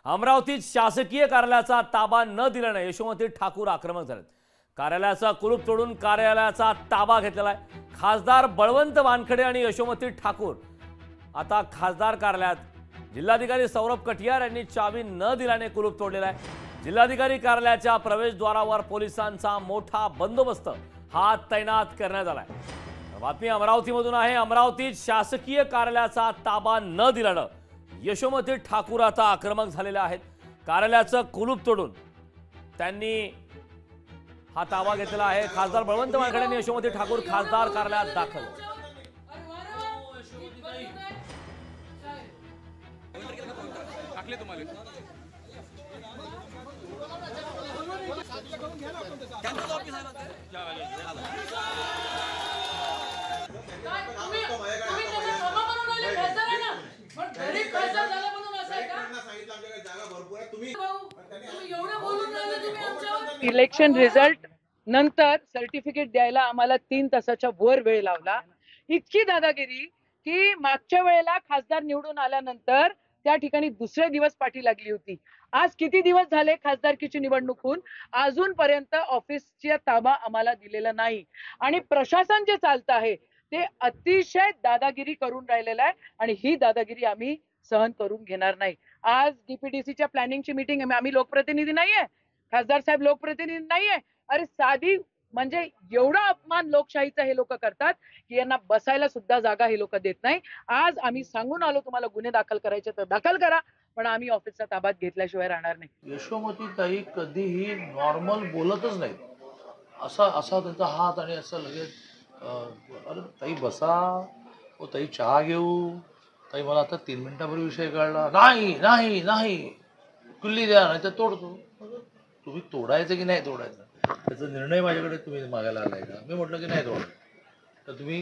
अमरावतीत शासकीय कार्यालयाचा ताबा न दिल्याने यशोमती ठाकूर आक्रमक झालेत। कार्यालयाचा कुलूप तोडून कार्यालयाचा ताबा घेतलेला आहे। खासदार बळवंत वानखेडे आणि यशोमती ठाकूर आता खासदार कार्यालयात। जिल्हाधिकारी सौरभ कटियार यांनी चावी न दिल्याने कुलूप तोडलेला आहे। जिल्हाधिकारी कार्यालयाच्या प्रवेशद्वारावर पोलिसांचा मोठा बंदोबस्त हा तैनात करण्यात आलाय। बातमी अमरावतीमधून आहे। अमरावतीत शासकीय कार्यालयाचा ताबा न दिल्याने यशोमती ठाकूर आता आक्रमक झालेल्या आहेत। कार्यालयाचं कुलूप तोडून त्यांनी हा ताबा घेतलेला आहे। खासदार बळवंत वानखेडे यांनी यशोमती ठाकूर खासदार कार्यालयात दाखल। इलेक्शन रिझल्ट नंतर सर्टिफिकेट द्यायला आम्हाला 3 तासाच्या वर वेळ लावला। इतकी दादागिरी की मागच्या वेळेला खासदार निवडून आल्यानंतर त्या ठिकाणी दुसरे दिवस पाठी लागली होती। आज किती दिवस झाले खासदारकीची निवडणूक होऊन अजूनपर्यंत ऑफिसचा ताबा आम्हाला दिलेला नाही आणि प्रशासन जे चालतं आहे ते अतिशय दादागिरी करून राहिलेलं आहे आणि ही दादागिरी आम्ही सहन करून घेणार नाही। आज डीपीडीसीच्या प्लॅनिंगची मीटिंग आहे। आम्ही लोकप्रतिनिधी नाहीये, खासदार साहेब लोकप्रतिनिधी नाहीये। अरे साधी म्हणजे एवढा अपमान लोकशाहीचा हे लोक करतात की यांना बसायला सुद्धा जागा हे लोक देत नाही। आज आम्ही सांगून आलो तुम्हाला गुन्हे दाखल करायचे तर दाखल करा, पण आम्ही ऑफिसचा ताब्यात घेतल्याशिवाय राहणार नाही। यशोमती ताई कधीही नॉर्मल बोलतच नाही। असा त्यांचा हात आणि असं लगेच अरे ताई बसा, ओ ताई चहा घेऊ, ताई मला आता 3 मिनिटापूर्वी विषय कळला, नाही नाही नाही कुल्ली द्या नाही तर तोडतो। तुम्ही तोडायचं की नाही तोडायचं त्याचा निर्णय माझ्याकडे तुम्ही मागायला आलाय का? मी म्हटलं की नाही तोडायचं, तर तुम्ही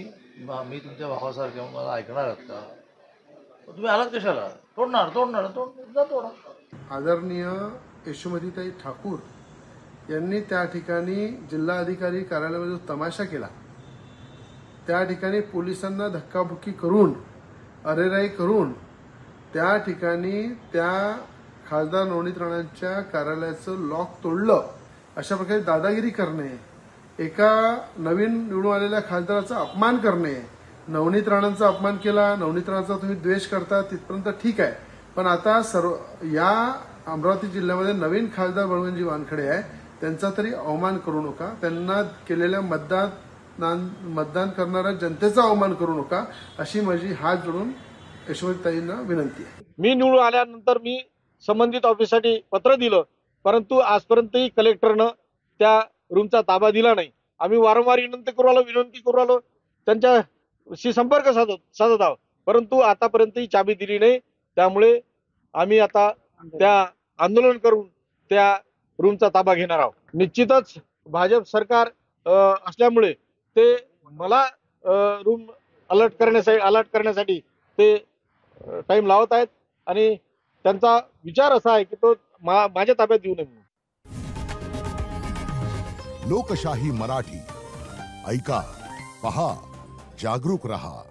मी तुमच्या भावासारखे मला ऐकणार आहात का? तुम्ही आलात कशाला? तोडणार तोडा। आदरणीय यशोमतीताई ठाकूर यांनी त्या ठिकाणी जिल्हाधिकारी कार्यालयामध्ये जो तमाशा केला, त्या ठिकाणी पोलिसांना धक्काबुक्की करून अरेराई करून त्या ठिकाणी त्या खासदार नवनीत राणांच्या कार्यालयाचं लॉक तोडलं, अशा प्रकारे दादागिरी करणे, एका नवीन निवडून आलेल्या खासदाराचा अपमान करणे, नवनीत राणांचा अपमान केला, नवनीत राणांचा तुम्ही द्वेष करता तिथपर्यंत ठीक आहे, पण आता सर्व या अमरावती जिल्ह्यामध्ये नवीन खासदार बळवंतजी वानखेडे आहे, त्यांचा तरी अवमान करू नका। त्यांना केलेल्या मतदान करणाऱ्या जनतेचा अवमान करू नका, अशी माझी हात जोडून यशोमतीताईंना विनंती आहे। मी निवडून आल्यानंतर मी संबंधित ऑफिससाठी पत्र दिलं, परंतु आजपर्यंतही कलेक्टरनं त्या रूमचा ताबा दिला नाही। आम्ही वारंवार विनंती करू आलो, त्यांच्याशी संपर्क साधत आहोत, परंतु आतापर्यंतही चाबी दिली नाही। त्यामुळे आम्ही आता त्या आंदोलन करून त्या रूमचा ताबा घेणार आहोत। निश्चितच भाजप सरकार असल्यामुळे ते मला रूम अलर्ट करण्यासाठी ते टाइम लावत आहेत आणि त्यांचा विचार असा आहे की तो माझ्या ताब्यात येऊ नये म्हणून। लोकशाही मराठी ऐका, पहा, जागरूक रहा।